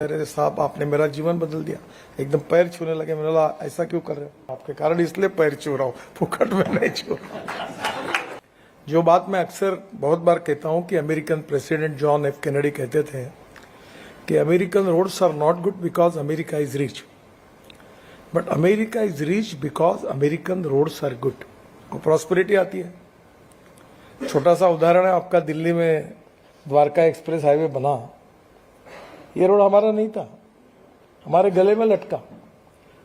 अरे साहब, आपने मेरा जीवन बदल दिया। एकदम पैर छूने लगे। मैंने बोला ऐसा क्यों कर रहे हो? आपके कारण इसलिए पैर छू रहा हूँ, फुकट में नहीं छू रहा हूँ। जो बात मैं अक्सर बहुत बार कहता हूँ कि American president John F Kennedy कहते थे कि American roads are not good because America is rich, but America is rich because American roads are good. और प्रॉस्पेरिटी आती है। छोटा सा उदाहरण है आपका, दिल्ली में द्वारका एक्सप्रेस हाईवे बना, ये रोड हमारा नहीं था, हमारे गले में लटका।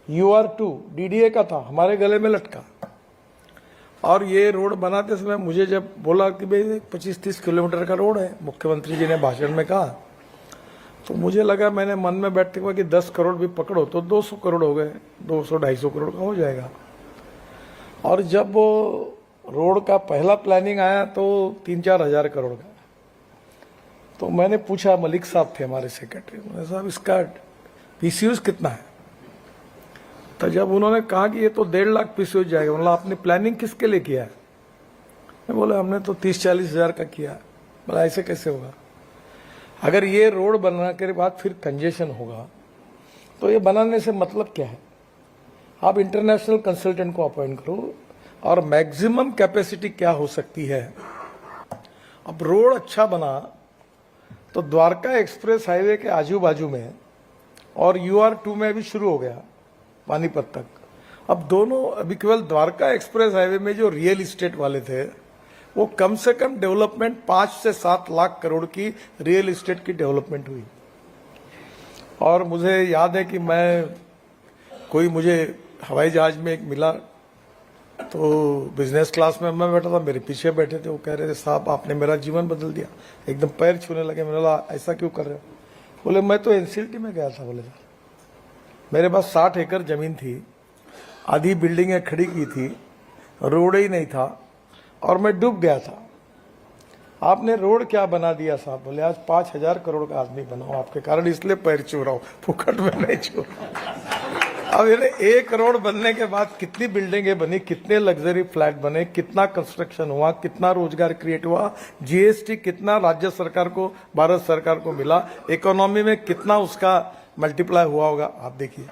UR2 DDA का था, हमारे गले में लटका। और ये रोड बनाते समय मुझे जब बोला कि भाई 25-30 किलोमीटर का रोड है, मुख्यमंत्री जी ने भाषण में कहा, तो मुझे लगा, मैंने मन में बैठते हुए कि 10 करोड़ भी पकड़ो तो 200 करोड़ हो गए, 200-250 करोड़ का हो जाएगा। और जब वो रोड का पहला प्लानिंग आया तो 3-4 हजार करोड़ का। तो मैंने पूछा, मलिक साहब थे हमारे सेक्रेटरी, मैंने साहब इसका PCOs कितना है? तो जब उन्होंने कहा कि ये तो 1.5 लाख PCOs जाएगा, बोला आपने प्लानिंग किसके लिए किया है? मैं बोला हमने तो 30-40 हजार का किया। बोला ऐसे कैसे होगा? अगर ये रोड बनने के बाद फिर कंजेशन होगा तो ये बनाने से मतलब क्या है? आप इंटरनेशनल कंसल्टेंट को अपॉइंट करो और मैक्सिमम कैपेसिटी क्या हो सकती है। अब रोड अच्छा बना तो द्वारका एक्सप्रेस हाईवे के आजू बाजू में और UR2 में भी शुरू हो गया पानीपत तक। अब दोनों, अभी केवल द्वारका एक्सप्रेस हाईवे में जो रियल इस्टेट वाले थे वो कम से कम डेवलपमेंट 5 से 7 लाख करोड़ की रियल इस्टेट की डेवलपमेंट हुई। और मुझे याद है कि मुझे हवाई जहाज में एक मिला, तो बिजनेस क्लास में मैं बैठा था, मेरे पीछे बैठे थे, वो कह रहे थे साहब आपने मेरा जीवन बदल दिया। एकदम पैर छूने लगे। मैंने बोला ऐसा क्यों कर रहे हो? बोले मैं तो NCLT में गया था। बोले मेरे पास 60 एकड़ जमीन थी, आधी बिल्डिंगें खड़ी की थी, रोड ही नहीं था और मैं डूब गया था। आपने रोड क्या बना दिया साहब? बोले आज 5,000 करोड़ का आदमी बना हूं आपके कारण, इसलिए पैर छू रहा हूं, फुकट में नहीं छू रहा हूं। अब ये 1 करोड़ बनने के बाद कितनी बिल्डिंगें बनी, कितने लग्जरी फ्लैट बने, कितना कंस्ट्रक्शन हुआ, कितना रोजगार क्रिएट हुआ, GST कितना राज्य सरकार को, भारत सरकार को मिला, इकोनॉमी में कितना उसका मल्टीप्लाई हुआ होगा, आप देखिए।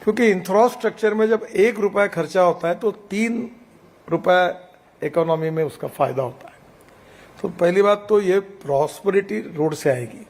क्योंकि इंफ्रास्ट्रक्चर में जब 1 रुपया खर्चा होता है तो 3 रुपया इकोनॉमी में उसका फायदा होता है। तो पहली बात तो ये प्रॉस्पेरिटी रोड से आएगी।